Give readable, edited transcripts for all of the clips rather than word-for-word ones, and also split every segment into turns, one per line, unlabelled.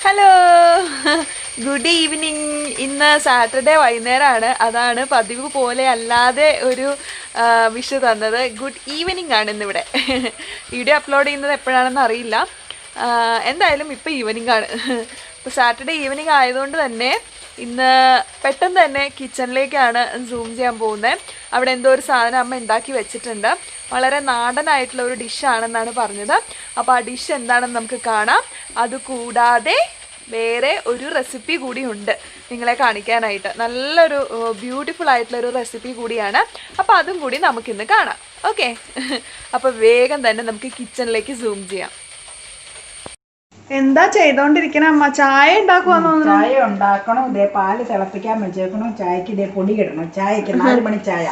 Hello good evening. ഇന്ന് Saturday വൈകുന്നേരമാണ്. അതാണ് പതിവ് പോലെ അല്ലാതെ ഒരു വിഷ് തന്നത്. ഗുഡ് ഈവനിങ് ആണ് ഇന്നിവിടെ. വീഡിയോ അപ്ലോഡ് ചെയ്യുന്നത് എപ്പോഴാണെന്ന് അറിയില്ല. എന്തായാലും ഇപ്പോൾ ഈവനിങ് ആണ്. ഇപ്പോൾ സാറ്റർഡേ ഈവനിങ് ആയതുകൊണ്ട് തന്നെ ഇന്ന് പെട്ടെന്ന് തന്നെ കിച്ചണിലേക്കാണ് സൂം ചെയ്യാൻ പോകുന്നത്. അവിടെ എന്തോ ഒരു സാധനം അമ്മ ഉണ്ടാക്കി വെച്ചിട്ടുണ്ട്. വളരെ നാടനായിട്ടുള്ള ഒരു ഡിഷാണെന്നാണ് പറഞ്ഞത്. അപ്പോൾ ആ ഡിഷ് എന്താണെന്ന് നമുക്ക് കാണാം. അതുകൂടാതെ വേറെ ഒരു റെസിപ്പി കൂടി ഉണ്ട് നിങ്ങളെ കാണിക്കാനായിട്ട്. നല്ലൊരു ബ്യൂട്ടിഫുൾ ആയിട്ടുള്ളൊരു റെസിപ്പി കൂടിയാണ്. അപ്പോൾ അതും കൂടി നമുക്കിന്ന് കാണാം. ഓക്കെ, അപ്പോൾ വേഗം തന്നെ നമുക്ക് കിച്ചണിലേക്ക് സൂം ചെയ്യാം. എന്താ ചെയ്തോണ്ടിരിക്കണ അമ്മ? ചായ ഉണ്ടാക്കുവാന്ന് തോന്നുന്നു.
ചായ ഉണ്ടാക്കണം. ഇതേ പാല് തിളപ്പിക്കാൻ വെച്ചേക്കണം. ചായക്ക് ഇതേ പൊടി കിടണം. ചായക്ക് 4 മണി ചായ.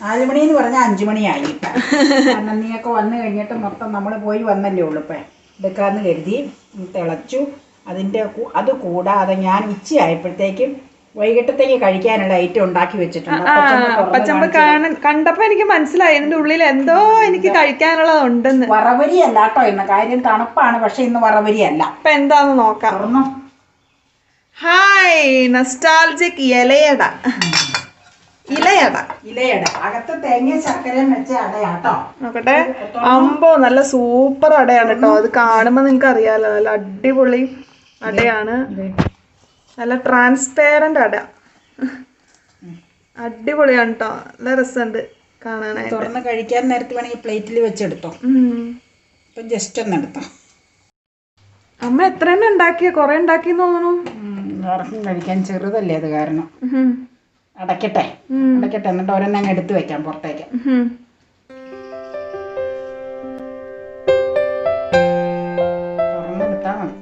4 മണി എന്ന് പറഞ്ഞാൽ 5 മണിയായി. കാരണം നീയൊക്കെ വന്നു കഴിഞ്ഞിട്ട് മൊത്തം നമ്മൾ പോയി വന്നല്ലേ ഉള്ളു. ഇപ്പം എടുക്കാമെന്ന് കരുതി തിളച്ചു. അത് കൂടാതെ ഞാൻ ഉച്ചയായപ്പോഴത്തേക്കും വൈകിട്ടത്തേക്ക് കഴിക്കാനുള്ള ഐറ്റം ഉണ്ടാക്കി വെച്ചിട്ടുണ്ട്.
അപ്പച്ചമ്പ കണ്ടപ്പോ എനിക്ക് മനസ്സിലായി ഇതിന്റെ ഉള്ളിൽ എന്തോ എനിക്ക് കഴിക്കാനുള്ളത് ഉണ്ടെന്ന്.
വറവരി അല്ല കേട്ടോ, ഇന്ന് കാര്യം തണുപ്പാണ്. പക്ഷെ ഇന്ന് വറവരി അല്ല.
അപ്പൊ എന്താന്ന് നോക്കാം. Hi, nostalgic ilayada.
അകത്ത് തേങ്ങ ശർക്കരയും വെച്ച അടയാട്ടോ.
നോക്കട്ടെ. അമ്പോ നല്ല സൂപ്പർ അടയാണ് കേട്ടോ. അത് കാണുമ്പോ നിങ്ങക്ക് അറിയാലോ, നല്ല അടിപൊളി അടയാണ്. നല്ല ട്രാൻസ്പെയറന്റ് അട. അടിപൊളിയാണ് കേട്ടോ. നല്ല രസമുണ്ട് കാണാനായിട്ട്.
തുറന്ന് കഴിക്കാൻ നേരത്തെ വേണമെങ്കിൽ പ്ലേറ്റിൽ വെച്ചെടുത്തോ. ഇപ്പം ജസ്റ്റ് ഒന്ന് എടുത്തോ.
അമ്മ എത്ര എണ്ണം ഉണ്ടാക്കിയ? കൊറേ ഉണ്ടാക്കി തോന്നുന്നു.
ആർക്കും കഴിക്കാൻ ചെറുതല്ലേ, അത് കാരണം. അടയ്ക്കട്ടെ എന്നിട്ട് ഒരെണ്ണം എടുത്ത് വെക്കാം പുറത്തേക്ക്. തുറന്നെടുത്താ മതി.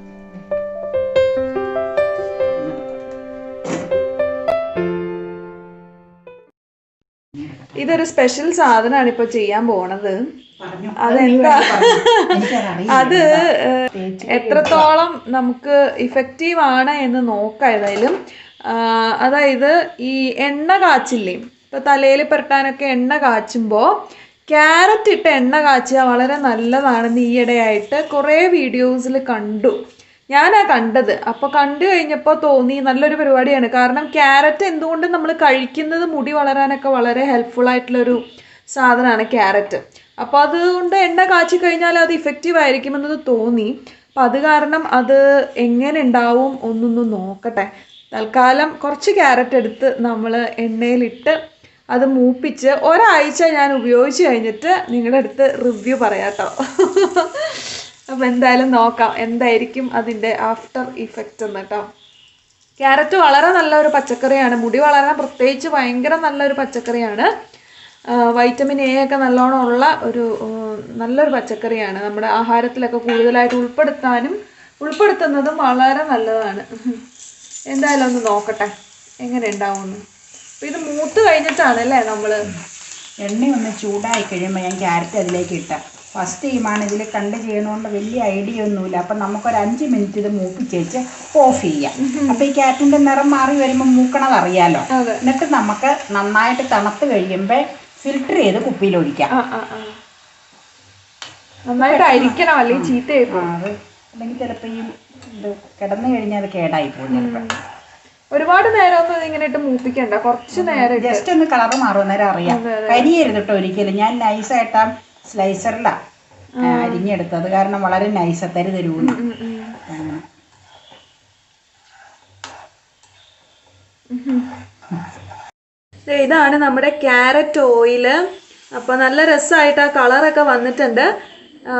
ഇതൊരു സ്പെഷ്യൽ സാധനമാണ് ഇപ്പൊ ചെയ്യാൻ പോണത്. അതെന്താ, അത് എത്രത്തോളം നമുക്ക് ഇഫക്റ്റീവ് ആണ് എന്ന് നോക്കാം ഏതായാലും. അതായത് ഈ എണ്ണ കാച്ചില്ലേ, ഇപ്പൊ തലയിൽ പുരട്ടാനൊക്കെ എണ്ണ കാച്ചുമ്പോൾ ക്യാരറ്റ് ഇട്ട് എണ്ണ കാച്ചുക വളരെ നല്ലതാണെന്ന് ഈയിടെയായിട്ട് കുറേ വീഡിയോസിൽ കണ്ടു. ഞാനാ കണ്ടത്. അപ്പോൾ കണ്ടു കഴിഞ്ഞപ്പോൾ തോന്നി നല്ലൊരു പരിപാടിയാണ്. കാരണം ക്യാരറ്റ് എന്തുകൊണ്ടും നമ്മൾ കഴിക്കുന്നത് മുടി വളരാനൊക്കെ വളരെ ഹെൽപ്ഫുൾ ആയിട്ടുള്ളൊരു സാധനമാണ് ക്യാരറ്റ്. അപ്പോൾ അതുകൊണ്ട് എണ്ണ കാച്ചി കഴിഞ്ഞാൽ അത് ഇഫക്റ്റീവ് ആയിരിക്കുമെന്നത് തോന്നി. അപ്പം അത് കാരണം അത് എങ്ങനെ ഉണ്ടാവും ഒന്നൊന്ന് നോക്കട്ടെ. തൽക്കാലം കുറച്ച് ക്യാരറ്റ് എടുത്ത് നമ്മൾ എണ്ണയിലിട്ട് അത് മൂപ്പിച്ച് ഒരാഴ്ച ഞാൻ ഉപയോഗിച്ച് കഴിഞ്ഞിട്ട് നിങ്ങളുടെ അടുത്ത് റിവ്യൂ പറയാം കേട്ടോ. അപ്പം എന്തായാലും നോക്കാം എന്തായിരിക്കും അതിൻ്റെ ആഫ്റ്റർ ഇഫക്റ്റ് എന്ന് കേട്ടോ. ക്യാരറ്റ് വളരെ നല്ലൊരു പച്ചക്കറിയാണ്. മുടി വളരാൻ പ്രത്യേകിച്ച് ഭയങ്കര നല്ലൊരു പച്ചക്കറിയാണ്. വൈറ്റമിൻ എ ഒക്കെ നല്ലോണം ഉള്ള ഒരു നല്ലൊരു പച്ചക്കറിയാണ്. നമ്മുടെ ആഹാരത്തിലൊക്കെ കൂടുതലായിട്ട് ഉൾപ്പെടുത്തുന്നതും വളരെ നല്ലതാണ്. എന്തായാലും ഒന്ന് നോക്കട്ടെ എങ്ങനെ ഉണ്ടാവുമെന്ന്. അപ്പോൾ ഇത് മൂത്ത് കഴിഞ്ഞിട്ടാണ് അല്ലേ നമ്മൾ
എണ്ണ ഒന്ന് ചൂടായി കഴിയുമ്പോൾ ഞാൻ ക്യാരറ്റ് അതിലേക്ക് ഇട്ട ഫസ്റ്റ് ടൈമാണ്. ഇതിൽ കണ്ട് ചെയ്യണോണ്ട് വലിയ ഐഡിയ ഒന്നുമില്ല. അപ്പം നമുക്കൊരു 5 മിനിറ്റ് ഇത് മൂപ്പിച്ചേച്ച് ഓഫ് ചെയ്യാം. അപ്പോൾ ഈ ക്യാരറ്റിൻ്റെ നിറം മാറി വരുമ്പോൾ മൂക്കണത് അറിയാലോ. എന്നിട്ട് നമുക്ക് നന്നായിട്ട് തണുത്ത് കഴിയുമ്പോൾ ഫിൽറ്റർ ചെയ്ത് കുപ്പിയിൽ ഒഴിക്കാം.
നന്നായിട്ട് അരിക്കണം, അല്ലെങ്കിൽ ചീത്തയായി പോകും.
അത് അല്ലെങ്കിൽ ചിലപ്പോൾ ഈ ഇത് കിടന്നു കഴിഞ്ഞാൽ അത് കേടായി പോകും. ചിലപ്പോൾ
ഒരുപാട് നേരം ഒന്നും ഇങ്ങനെ ഇട്ട് മൂപ്പിക്കണ്ട, കുറച്ച് നേരം
ജസ്റ്റ് ഒന്ന് കളറ് മാറും, നേരം അറിയാം. കരിയരുത് കേട്ടോ ഒരിക്കലും. ഞാൻ നൈസായിട്ടാ സ്ലൈസറിലാണ് അരിഞ്ഞെടുത്തത്, കാരണം വളരെ നൈസ് തരുന്ന.
ഇതാണ് നമ്മുടെ ക്യാരറ്റ് ഓയില്. അപ്പോൾ നല്ല രസമായിട്ട് ആ കളറൊക്കെ വന്നിട്ടുണ്ട്.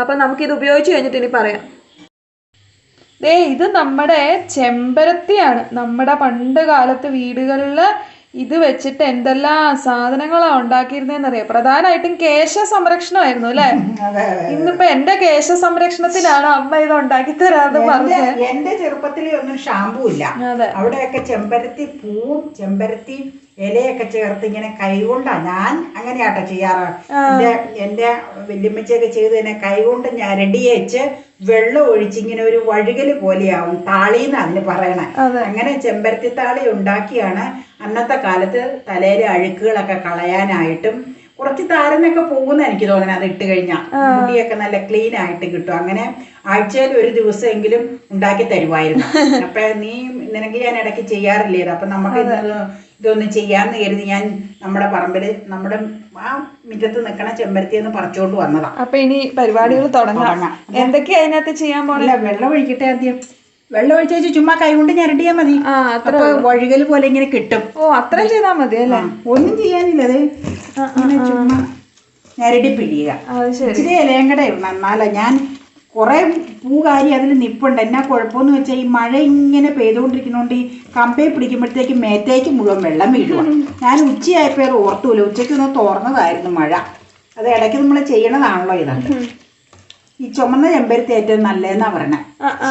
അപ്പം നമുക്കിത് ഉപയോഗിച്ച് കഴിഞ്ഞിട്ട് ഇനി പറയാം. ഇത് നമ്മുടെ ചെമ്പരത്തിയാണ്. നമ്മുടെ പണ്ട് കാലത്ത് വീടുകളിൽ ഇത് വെച്ചിട്ട് എന്തെല്ലാം സാധനങ്ങളാണ് ഉണ്ടാക്കിയിരുന്നതെന്നറിയാം. പ്രധാനമായിട്ടും കേശ സംരക്ഷണമായിരുന്നു അല്ലേ. ഇന്നിപ്പോ എന്റെ കേശ സംരക്ഷണത്തിനാണ് അമ്മ ഇത് ഉണ്ടാക്കി തരാന്ന് പറഞ്ഞത്.
എന്റെ ചെറുപ്പത്തിൽ ഒന്നും ഷാമ്പൂ ഇല്ല. അവിടെയൊക്കെ ചെമ്പരത്തി പൂവും ചെമ്പരത്തി ഇലയൊക്കെ ചേർത്ത് ഇങ്ങനെ കൈകൊണ്ടാ ഞാൻ അങ്ങനെയാട്ടോ ചെയ്യാറ്. എന്റെ വല്യമ്മച്ചയൊക്കെ ചെയ്ത് തന്നെ കൈകൊണ്ട് ഞരടി വെച്ച് വെള്ളം ഒഴിച്ചിങ്ങനെ ഒരു വഴുകല് പോലെയാവും. താളിന്ന് അതിന് പറയണേ. അങ്ങനെ ചെമ്പരത്തി താളി ഉണ്ടാക്കിയാണ് അന്നത്തെ കാലത്ത് തലയിലെ അഴുക്കുകളൊക്കെ കളയാനായിട്ടും കുറച്ച് താരനൊക്കെ പോകുന്ന എനിക്ക് തോന്നുന്നത് അത് ഇട്ട് കഴിഞ്ഞാൽ മുടിയൊക്കെ നല്ല ക്ലീൻ ആയിട്ട് കിട്ടും. അങ്ങനെ ആഴ്ചയിൽ ഒരു ദിവസമെങ്കിലും ഉണ്ടാക്കി തരുമായിരുന്നു. അപ്പൊ നിനക്ക് ഞാൻ ഇടയ്ക്ക് ചെയ്യാറില്ലേ, അപ്പൊ നമുക്ക് ഇതൊന്ന് ചെയ്യാന്ന് കരുതി ഞാൻ നമ്മുടെ പറമ്പില് നമ്മുടെ ആ മുറ്റത്ത് നിൽക്കണ ചെമ്പരത്തി ഒന്ന് പറിച്ചോണ്ട് വന്നതാ.
അപ്പൊ ഇനി പരിപാടികൾ തുടങ്ങാം. എന്തൊക്കെയാ അതിനകത്ത് ചെയ്യാൻ പോണില്ല?
വെള്ളം ഒഴിക്കട്ടെ ആദ്യം. വെള്ളം ഒഴിച്ച് വെച്ച് ചുമ്മാ കൈകൊണ്ട് ഞരടിയാ മതി. അപ്പൊ വഴുകൽ പോലെ ഇങ്ങനെ കിട്ടും.
ഓ അത്രയും ചെയ്താ മതി അല്ലേ?
ഒന്നും ചെയ്യാനില്ല, അത് ഇങ്ങനെ ചുമ്മാ ഞരടി പിഴിയുക. ഇച്ചിരി ഇലയും കൂടെ ഇടണം. എന്നാലേ ഞാൻ കുറെ പൂകാരി അതിൽ നിപ്പുണ്ട്. എന്നാ കുഴപ്പമെന്ന് വെച്ചാൽ ഈ മഴ ഇങ്ങനെ പെയ്തുകൊണ്ടിരിക്കുന്നതുകൊണ്ട് ഈ കമ്പയെ പിടിക്കുമ്പോഴത്തേക്ക് മേത്തേക്ക് മുഴുവൻ വെള്ളം വീഴുക. ഞാൻ ഉച്ചയായപ്പോൾ ഓർത്തൂല, ഉച്ചയ്ക്കൊന്ന് തോർന്നതായിരുന്നു മഴ. അത് ഇടയ്ക്ക് നമ്മൾ ചെയ്യണതാണല്ലോ ഇതാണ്. ഈ ചുമന്ന ചെമ്പരത്തി ഏറ്റവും നല്ലതെന്നാ പറയണേ.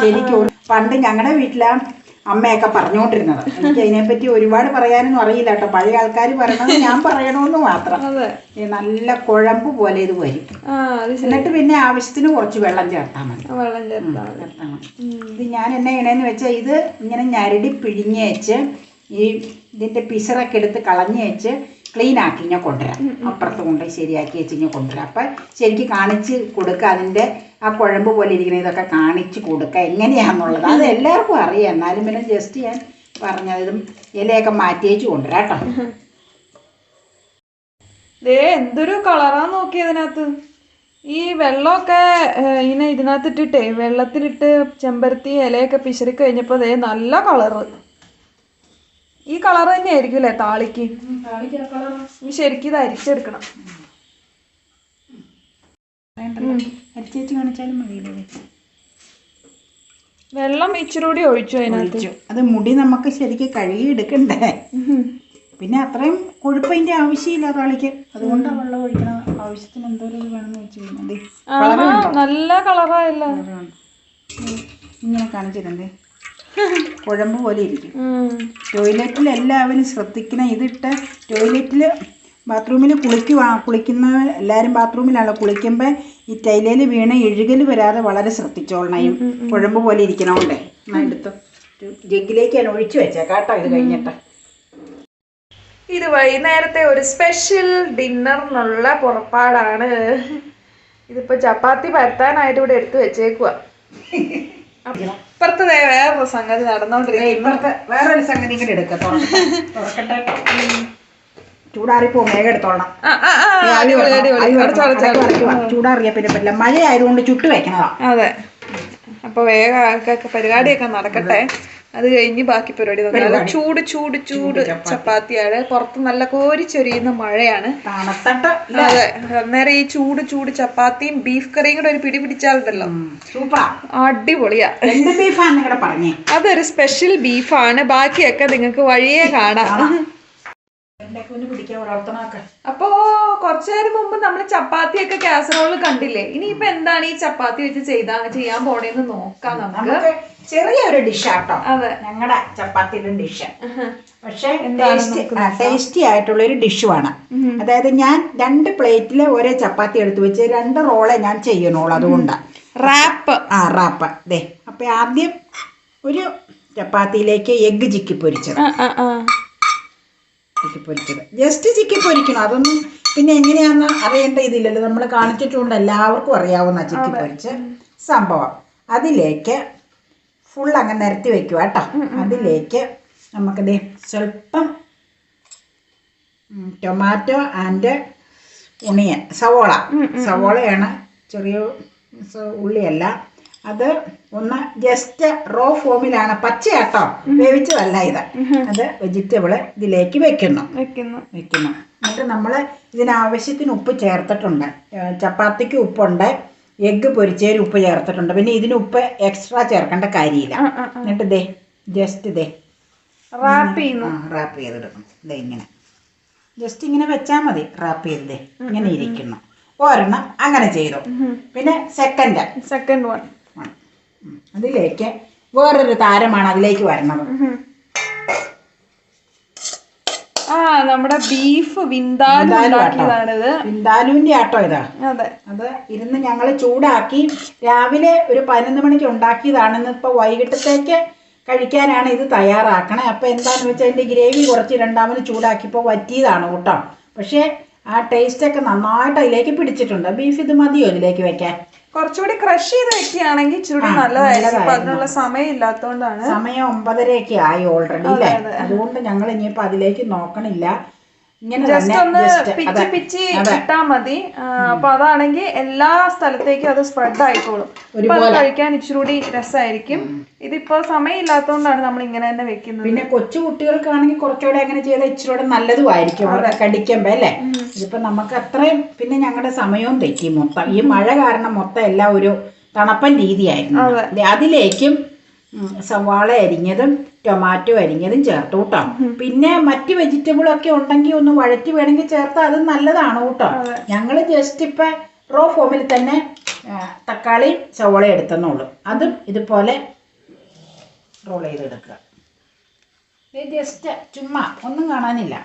ശരിക്കും പണ്ട് ഞങ്ങളുടെ വീട്ടിലാ അമ്മയൊക്കെ പറഞ്ഞുകൊണ്ടിരുന്നത്. എനിക്ക് അതിനെപ്പറ്റി ഒരുപാട് പറയാനൊന്നും അറിയില്ല കേട്ടോ. പഴയ ആൾക്കാർ പറയണത് ഞാൻ പറയണമെന്ന് മാത്രം. നല്ല കുഴമ്പ് പോലെ ഇത് വരും. എന്നിട്ട് പിന്നെ ആവശ്യത്തിന് കുറച്ച് വെള്ളം ചേർത്താൽ മതി. ഇത് ഞാൻ എന്നാ ചെയ്യണേന്ന് വെച്ചാൽ ഇത് ഇങ്ങനെ ഞരടി പിഴിഞ്ഞ് വെച്ച് ഈ ഇതിൻ്റെ പിസറൊക്കെ എടുത്ത് കളഞ്ഞ് വെച്ച് ക്ലീൻ ആക്കി ഇങ്ങനെ കൊണ്ടുവരാം. അപ്പുറത്ത് കൊണ്ട് ശരിയാക്കി വെച്ച് ഇങ്ങനെ കൊണ്ടുവരാം. അപ്പം ശരിക്കും കാണിച്ച് കൊടുക്കുക. അതിൻ്റെ ആ കുഴമ്പ് പോലെ ഇരിക്കുന്ന ഇതൊക്കെ കാണിച്ച് കൊടുക്കുക എങ്ങനെയാണെന്നുള്ളത്. അത് എല്ലാവർക്കും അറിയാം. എന്നാലും പിന്നെ ജസ്റ്റ് ഞാൻ പറഞ്ഞതും ഇലയൊക്കെ മാറ്റി വെച്ച് കൊണ്ടുവരാം കേട്ടോ.
എന്തൊരു കളറാ നോക്കിയതിനകത്ത്. ഈ വെള്ളമൊക്കെ ഇങ്ങനെ ഇതിനകത്ത് ഇട്ടിട്ടേ വെള്ളത്തിലിട്ട് ചെമ്പരത്തി ഇലയൊക്കെ പിശറി കഴിഞ്ഞപ്പോൾ നല്ല കളറ്. ഈ കളർ തന്നെ ആയിരിക്കും അല്ലേ താളിക്ക്? ശരിക്കും ഇത് അരിച്ചെടുക്കണം. വെള്ളം ഇച്ചിരി കൂടി ഒഴിച്ചു അതിനകത്ത്.
അത് മുടി നമുക്ക് ശരിക്കും കഴുകി എടുക്കണ്ടേ. പിന്നെ അത്രയും കൊഴുപ്പതിന്റെ ആവശ്യമില്ല താളിക്ക്. അതുകൊണ്ടാണ് വെള്ളം ഒഴിക്കണം. ആവശ്യത്തിന് എന്തോരം ഇത് വേണമെന്ന് വെച്ചിരുന്നത്.
നല്ല കളറായല്ലോ.
ഇങ്ങനെ കാണിച്ചിരുന്നേ കുഴമ്പ് പോലെ ഇരിക്കും. ടോയ്ലറ്റിൽ എല്ലാവരും ശ്രദ്ധിക്കണം. ഇതിട്ട് ടോയ്ലറ്റിൽ ബാത്റൂമിൽ കുളിക്കുന്ന എല്ലാവരും ബാത്റൂമിലാണല്ലോ. കുളിക്കുമ്പോൾ ഈ ടൈലയിൽ വീണ് എഴുകൽ വരാതെ വളരെ ശ്രദ്ധിച്ചോളണം. ഈ കുഴമ്പ് പോലെ ഇരിക്കണോണ്ടേ. എടുത്ത് ജഗ്ഗിലേക്ക് ഞാൻ ഒഴിച്ചു വെച്ചേക്കാം കേട്ടോ. ഇത് കഴിഞ്ഞിട്ട്
ഇത് വൈകുന്നേരത്തെ ഒരു സ്പെഷ്യൽ ഡിന്നറിനുള്ള പുറപ്പാടാണ്. ഇതിപ്പോ ചപ്പാത്തി പരത്താനായിട്ട് ഇവിടെ എടുത്തു വെച്ചേക്കുക. ഇപ്പുറത്ത് വേറൊരു സംഗതി നടന്നോണ്ടിരിക്കും.
വേറൊരു സംഗതി ഇങ്ങനെ എടുക്കാം. തുറക്കട്ടെ. ചൂടാറിപ്പോ വേഗം എടുത്തോളണം. ചൂടാറിയ പിന്നെ പറ്റില്ല. മഴ ആയതുകൊണ്ട് ചുട്ട് വെക്കണതാ.
അതെ. അപ്പൊ വേഗം ആൾക്കൊക്കെ പരിപാടിയൊക്കെ നടക്കട്ടെ. അത് കഴിഞ്ഞ് ബാക്കി പരിപാടി നോക്കാം. ചൂട് ചൂട് ചൂട് ചപ്പാത്തിയാണ്. പുറത്ത് നല്ല കോരിച്ചൊരിയുന്ന മഴയാണ്. അതെ. അന്നേരം ഈ ചൂട് ചൂട് ചപ്പാത്തിയും ബീഫ് കറിയും കൂടെ ഒരു പിടി പിടിച്ചാലുണ്ടല്ലോ അടിപൊളിയാ. അതൊരു സ്പെഷ്യൽ ബീഫാണ്. ബാക്കിയൊക്കെ നിങ്ങൾക്ക് വഴിയേ കാണാം. അപ്പോ കുറച്ചു നേരം മുമ്പ് നമ്മൾ ചപ്പാത്തിയൊക്കെ കാസറോള് കണ്ടില്ലേ? ഇനിയിപ്പോ എന്താണ് ഈ ചപ്പാത്തി വെച്ച് ചെയ്യാൻ പോണേന്ന് നോക്കാം നമുക്ക്.
ചെറിയൊരു ഡിഷാട്ടോ. അതെ, ഞങ്ങളുടെ ചപ്പാത്തിയുടെ ഡിഷ്. പക്ഷെ ടേസ്റ്റി ആയിട്ടുള്ള ഒരു ഡിഷുമാണ്. അതായത് ഞാൻ 2 പ്ലേറ്റില് ഒരേ ചപ്പാത്തി എടുത്തു വെച്ച് 2 റോളെ ഞാൻ ചെയ്യണോളൂ. അതുകൊണ്ടാണ് റാപ്പ്. അതെ. അപ്പൊ ആദ്യം ഒരു ചപ്പാത്തിയിലേക്ക് എഗ്ഗ് ചിക്കി പൊരിച്ചത്. ജസ്റ്റ് ചിക്കി പൊരിക്കണം. അതൊന്നും പിന്നെ എങ്ങനെയാന്ന് അറിയേണ്ട ഇതില്ലല്ലോ. നമ്മൾ കാണിച്ചിട്ടുണ്ട്, എല്ലാവർക്കും അറിയാവുന്ന ചിക്കി പൊരിച്ച സംഭവം. അതിലേക്ക് ഫുൾ അങ്ങ് നിരത്തി വെക്കുക കേട്ടോ. അതിലേക്ക് നമുക്കിത് സ്വല്പം ടൊമാറ്റോ ആൻഡ് ഉണിയൻ, സവോളയാണ്, ചെറിയ ഉള്ളിയല്ല. അത് ഒന്ന് ജസ്റ്റ് റോ ഫോമിലാണ്, പച്ചയാട്ടോ, വേവിച്ചതല്ല ഇത്. അത് വെജിറ്റബിള് ഇതിലേക്ക് വെക്കുന്നു. എന്നിട്ട് നമ്മൾ ഇതിനാവശ്യത്തിന് ഉപ്പ് ചേർത്തിട്ടുണ്ട്. ചപ്പാത്തിക്ക് ഉപ്പുണ്ട്, എഗ്ഗ് പൊരിച്ചതിന് ഉപ്പ് ചേർത്തിട്ടുണ്ട്. പിന്നെ ഇതിന് ഉപ്പ് എക്സ്ട്രാ ചേർക്കേണ്ട കാര്യമില്ല. എന്നിട്ട് ജസ്റ്റ് റാപ്പ് ചെയ്തെടുക്കണം. ഇങ്ങനെ ജസ്റ്റ് ഇങ്ങനെ വെച്ചാൽ മതി. റാപ്പ് ചെയ്തേ ഇങ്ങനെ ഇരിക്കുന്നു. ഒരെണ്ണം അങ്ങനെ ചെയ്തു. പിന്നെ സെക്കൻഡ് വൺ അതിലേക്ക് വേറൊരു താരമാണ് അതിലേക്ക് വരണത്.
നമ്മുടെ ബീഫ് വിന്താലുവിന്റെ
ആട്ടോ ഇതാ. അത് ഇരുന്ന് ഞങ്ങൾ ചൂടാക്കി രാവിലെ ഒരു 11 മണിക്ക് ഉണ്ടാക്കിയതാണെന്ന്. ഇപ്പൊ വൈകിട്ടത്തേക്ക് കഴിക്കാനാണ് ഇത് തയ്യാറാക്കണേ. അപ്പൊ എന്താന്ന് വെച്ചാൽ അതിന്റെ ഗ്രേവി കുറച്ച് രണ്ടാമത് ചൂടാക്കിയപ്പോൾ വറ്റിയതാണ് കേട്ടോ. പക്ഷെ ആ ടേസ്റ്റൊക്കെ നന്നായിട്ട് അതിലേക്ക് പിടിച്ചിട്ടുണ്ട്. ബീഫ് ഇത് മതിയോ ഇതിലേക്ക് വെക്കാൻ?
കുറച്ചുകൂടി ക്രഷ് ചെയ്ത് വെക്കുകയാണെങ്കിൽ ഇച്ചിരി നല്ലതായിരിക്കും. അതിനുള്ള സമയം ഇല്ലാത്തതുകൊണ്ടാണ്.
സമയം 9:30 ആയി ഓൾറെഡി അല്ലേ. അതുകൊണ്ട് ഞങ്ങൾ ഇനിയിപ്പോൾ അതിലേക്ക് നോക്കണില്ല.
ജസ്റ്റ് ഒന്ന് പിച്ചി പിച്ചി ഇട്ടാ മതി. അപ്പൊ അതാണെങ്കിൽ എല്ലാ സ്ഥലത്തേക്കും അത് സ്പ്രെഡ് ആയിക്കോളും. അപ്പൊ അത് കഴിക്കാൻ ഇച്ചിരി രസമായിരിക്കും. ഇതിപ്പോ സമയം ഇല്ലാത്തതുകൊണ്ടാണ് നമ്മൾ ഇങ്ങനെ തന്നെ വെക്കുന്നത്.
പിന്നെ കൊച്ചു കുട്ടികൾക്കാണെങ്കിൽ കുറച്ചുകൂടെ അങ്ങനെ ചെയ്താൽ ഇച്ചിരി നല്ലതുമായിരിക്കും അവരെ കടിക്കുമ്പോ അല്ലേ. ഇതിപ്പോ നമുക്ക് അത്രയും പിന്നെ ഞങ്ങളുടെ സമയവും തെറ്റി മൊത്തം. ഈ മഴ കാരണം മൊത്തം എല്ലാം ഒരു തണുപ്പൻ രീതിയായിരുന്നു. അതിലേക്കും സവാള അരിഞ്ഞതും ടൊമാറ്റോ അരിഞ്ഞതും ചേർത്തു കേട്ടോ. പിന്നെ മറ്റ് വെജിറ്റബിളൊക്കെ ഉണ്ടെങ്കിൽ ഒന്ന് വഴറ്റി വേണമെങ്കിൽ ചേർത്താൽ അത് നല്ലതാണ് കേട്ടോ. ഞങ്ങൾ ജസ്റ്റ് ഇപ്പം റോ ഫോമിൽ തന്നെ തക്കാളി സവാള എടുത്തെന്നുള്ളൂ. അതും ഇതുപോലെ റോൾ ചെയ്തെടുക്കുക. ജസ്റ്റ് ചുമ്മാ ഒന്നും കാണാനില്ല.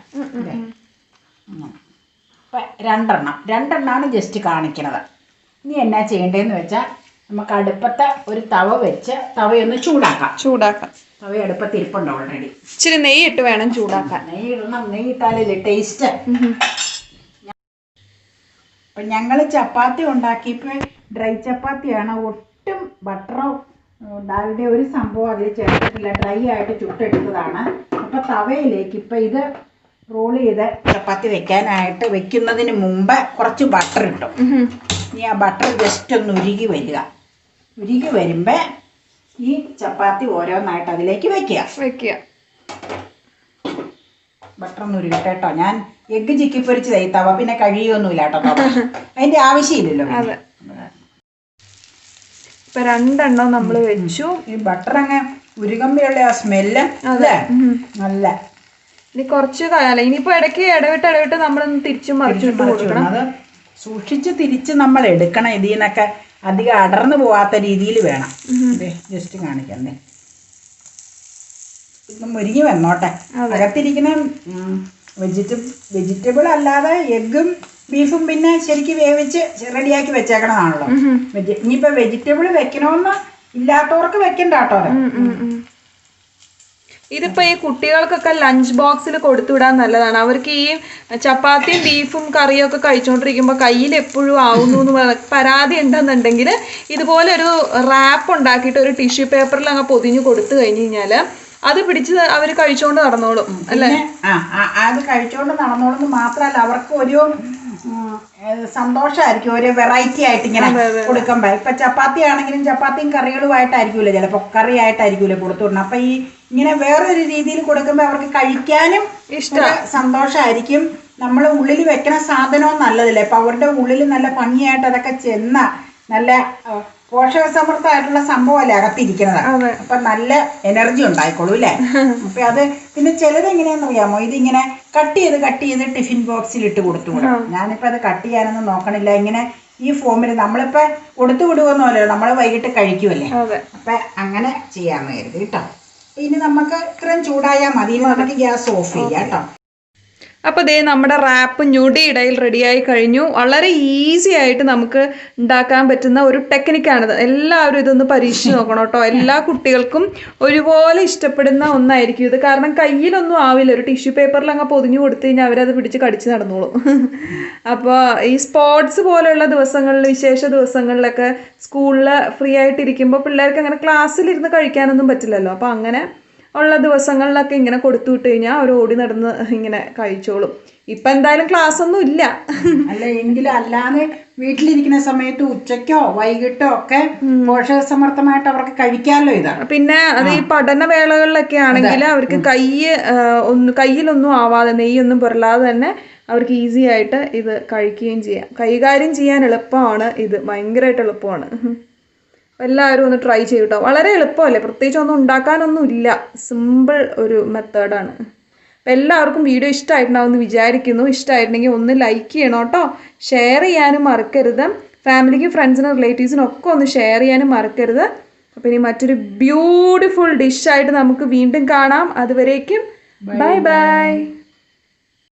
ഇപ്പം രണ്ടെണ്ണമാണ് ജസ്റ്റ് കാണിക്കണത്. ഇനി എന്നാ ചെയ്യേണ്ടതെന്ന് വെച്ചാൽ നമുക്ക് അടുപ്പത്തെ ഒരു തവ വെച്ച് തവയൊന്ന് ചൂടാക്കാം. തവ അടുപ്പത്ത് ഇരിപ്പുണ്ട് ഓൾറെഡി.
ഇച്ചിരി നെയ്യ് ഇട്ട് വേണം ചൂടാക്കാൻ.
നെയ്യ് ഇടണം. നെയ്യ് ഇട്ടാലല്ലേ ടേസ്റ്റ്. അപ്പം ഞങ്ങൾ ചപ്പാത്തി ഉണ്ടാക്കിയപ്പോൾ ഡ്രൈ ചപ്പാത്തിയാണ്. ഒട്ടും ബട്ടറോ ഡാൽഡ ഒരു സംഭവം അതിൽ ചേർത്തിട്ടില്ല. ഡ്രൈ ആയിട്ട് ചുട്ടെടുത്തതാണ്. അപ്പം തവയിലേക്ക് ഇപ്പം ഇത് റോൾ ചെയ്ത് ചപ്പാത്തി വെക്കുന്നതിന് മുമ്പ് കുറച്ച് ബട്ടർ ഇട്ടു. ഇനി ആ ബട്ടർ ജസ്റ്റ് ഒന്ന് ഉരുകി വരുമ്പോൾ ഈ ചപ്പാത്തി ഓരോന്നായിട്ട് അതിലേക്ക് വെക്കുക. ബട്ടർ ഒന്ന് ഉരുകട്ടെ കേട്ടോ. ഞാൻ എഗ്ഗ് ചിക്കി പൊരിച്ചതായി. തവ പിന്നെ കഴിയൊന്നുമില്ല കേട്ടോ. അതിന്റെ ആവശ്യമില്ലല്ലോ.
ഇപ്പൊ 2 എണ്ണം നമ്മൾ വെച്ചു.
ഈ ബട്ടർ അങ്ങ് ഉരുകമ്പയുള്ള ആ സ്മെല്ല് അല്ലേ നല്ല.
ഇനി കുറച്ച് കാലം ഇനിയിപ്പോ ഇടയ്ക്ക് ഇടവിട്ട് നമ്മളൊന്ന് തിരിച്ചും മറിച്ചിട്ട് കൊടുക്കണം. അത്
സൂക്ഷിച്ച് തിരിച്ച് നമ്മൾ എടുക്കണം. ഇതിൽ നിന്നൊക്കെ അധികം അടർന്നു പോവാത്ത രീതിയിൽ വേണം. ജസ്റ്റ് കാണിക്കണ്ടേ. ഇപ്പം മുരിങ്ങി വന്നോട്ടെ. അകത്തിരിക്കുന്ന വെജിറ്റബിൾ അല്ലാതെ എഗ്ഗും ബീഫും പിന്നെ ശരിക്കും വേവിച്ച് റെഡിയാക്കി വെച്ചേക്കണതാണല്ലോ. ഇനിയിപ്പോൾ വെജിറ്റബിൾ വെക്കണമെന്ന് ഇല്ലാത്തവർക്ക് വെക്കണ്ട കേട്ടോ.
ഇതിപ്പോ ഈ കുട്ടികൾക്കൊക്കെ ലഞ്ച് ബോക്സിൽ കൊടുത്തുവിടാൻ നല്ലതാണ്. അവർക്ക് ഈ ചപ്പാത്തിയും ബീഫും കറിയും ഒക്കെ കഴിച്ചുകൊണ്ടിരിക്കുമ്പോൾ കയ്യിൽ എപ്പോഴും ആവുന്നു എന്ന് പരാതി ഉണ്ടെന്നുണ്ടെങ്കിൽ ഇതുപോലെ ഒരു റാപ്പ് ഉണ്ടാക്കിയിട്ട് ഒരു ടിഷ്യൂ പേപ്പറിൽ അങ്ങ് പൊതിഞ്ഞ് കൊടുത്തു കഴിഞ്ഞ് കഴിഞ്ഞാൽ അത് പിടിച്ച് അവർ കഴിച്ചോണ്ട് നടന്നോളും അല്ലേ.
അത് കഴിച്ചോണ്ട് നടന്നോളും മാത്രമല്ല അവർക്ക് ഒരു സന്തോഷമായിരിക്കും. ഒരു വെറൈറ്റി ആയിട്ട് ഇങ്ങനെ കൊടുക്കുമ്പോൾ. ഇപ്പൊ ചപ്പാത്തി ആണെങ്കിലും ചപ്പാത്തിയും കറികളുമായിട്ടായിരിക്കൂലേ, ചിലപ്പോൾ കറി ആയിട്ടായിരിക്കൂലേ കൊടുത്തു വിടണം. അപ്പൊ ഈ ഇങ്ങനെ വേറൊരു രീതിയിൽ കൊടുക്കുമ്പോൾ അവർക്ക് കഴിക്കാനും സന്തോഷമായിരിക്കും. നമ്മൾ ഉള്ളിൽ വെക്കണ സാധനവും നല്ലതല്ലേ. അപ്പൊ അവരുടെ ഉള്ളിൽ നല്ല ഭംഗിയായിട്ട് അതൊക്കെ ചെന്ന നല്ല പോഷകസമൃദ്ധമായിട്ടുള്ള സംഭവമല്ലേ അകത്തിരിക്കുന്നത്. അപ്പൊ നല്ല എനർജി ഉണ്ടായിക്കോളൂ അല്ലേ. അപ്പൊ അത് പിന്നെ ചിലത് എങ്ങനെയാണെന്നറിയാമോ, ഇതിങ്ങനെ കട്ട് ചെയ്ത് ടിഫിൻ ബോക്സിൽ ഇട്ട് കൊടുത്തു വിടും. ഞാനിപ്പോ അത് കട്ട് ചെയ്യാനൊന്നും നോക്കണില്ല. ഇങ്ങനെ ഈ ഫോമിൽ നമ്മളിപ്പോ കൊടുത്തു വിടുവെന്നല്ലോ, നമ്മൾ വൈകിട്ട് കഴിക്കുമല്ലേ. അപ്പൊ അങ്ങനെ ചെയ്യാന്ന് കരുതി കേട്ടോ. ഇനി നമുക്ക് ഇത്രയും ചൂടായാൽ മതി. നമുക്ക് ഗ്യാസ് ഓഫ് ചെയ്യാം കേട്ടോ.
അപ്പോൾ ദേ നമ്മുടെ റാപ്പ് ഞൊടിയിടയിൽ റെഡിയായി കഴിഞ്ഞു. വളരെ ഈസി ആയിട്ട് നമുക്ക് ഉണ്ടാക്കാൻ പറ്റുന്ന ഒരു ടെക്നിക്കാണിത്. എല്ലാവരും ഇതൊന്ന് പരീക്ഷിച്ച് നോക്കണം കേട്ടോ. എല്ലാ കുട്ടികൾക്കും ഒരുപോലെ ഇഷ്ടപ്പെടുന്ന ഒന്നായിരിക്കും ഇത്. കാരണം കയ്യിലൊന്നും ആവില്ല. ഒരു ടിഷ്യൂ പേപ്പറിൽ അങ്ങ് പൊതിഞ്ഞു കൊടുത്തു കഴിഞ്ഞാൽ അവരത് പിടിച്ച് കടിച്ച് നടന്നോളും. അപ്പോൾ ഈ സ്പോർട്സ് പോലെയുള്ള ദിവസങ്ങളിൽ, വിശേഷ ദിവസങ്ങളിലൊക്കെ സ്കൂളിൽ ഫ്രീ ആയിട്ടിരിക്കുമ്പോൾ പിള്ളേർക്ക് അങ്ങനെ ക്ലാസ്സിലിരുന്ന് കഴിക്കാനൊന്നും പറ്റില്ലല്ലോ. അപ്പോൾ അങ്ങനെ ഉള്ള ദിവസങ്ങളിലൊക്കെ ഇങ്ങനെ കൊടുത്തു വിട്ട് കഴിഞ്ഞാൽ അവർ ഓടി നടന്ന് ഇങ്ങനെ കഴിച്ചോളും. ഇപ്പം എന്തായാലും ക്ലാസ് ഒന്നും ഇല്ല.
അല്ല എങ്കിലും അല്ലാതെ വീട്ടിലിരിക്കുന്ന സമയത്ത് ഉച്ചയ്ക്കോ വൈകിട്ടോ ഒക്കെ പോഷകസമൃദ്ധമായിട്ട് അവർക്ക് കഴിക്കാമല്ലോ ഇതാണ്.
പിന്നെ അത് ഈ പഠനവേളകളിലൊക്കെ ആണെങ്കിൽ അവർക്ക് കയ്യിലൊന്നും ആവാതെ നെയ്യൊന്നും പുരളാതെ തന്നെ അവർക്ക് ഈസി ആയിട്ട് ഇത് കഴിക്കുകയും ചെയ്യാം. കൈകാര്യം ചെയ്യാൻ എളുപ്പമാണ് ഇത്. ഭയങ്കരമായിട്ട് എളുപ്പമാണ്. എല്ലാവരും ഒന്ന് ട്രൈ ചെയ്യും കേട്ടോ. വളരെ എളുപ്പമല്ലേ, പ്രത്യേകിച്ച് ഒന്നും ഉണ്ടാക്കാനൊന്നും ഇല്ല. സിമ്പിൾ ഒരു മെത്തേഡാണ്. അപ്പം എല്ലാവർക്കും വീഡിയോ ഇഷ്ടമായിട്ടുണ്ടാവും എന്ന് വിചാരിക്കുന്നു. ഇഷ്ടമായിട്ടുണ്ടെങ്കിൽ ഒന്ന് ലൈക്ക് ചെയ്യണം കേട്ടോ. ഷെയർ ചെയ്യാനും മറക്കരുത്. ഫാമിലിക്കും ഫ്രണ്ട്സിനും റിലേറ്റീവ്സിനും ഒക്കെ ഒന്ന് ഷെയർ ചെയ്യാനും മറക്കരുത്. അപ്പോൾ ഇനി മറ്റൊരു ബ്യൂട്ടിഫുൾ ഡിഷായിട്ട് നമുക്ക് വീണ്ടും കാണാം. അതുവരേക്കും ബൈ ബൈ.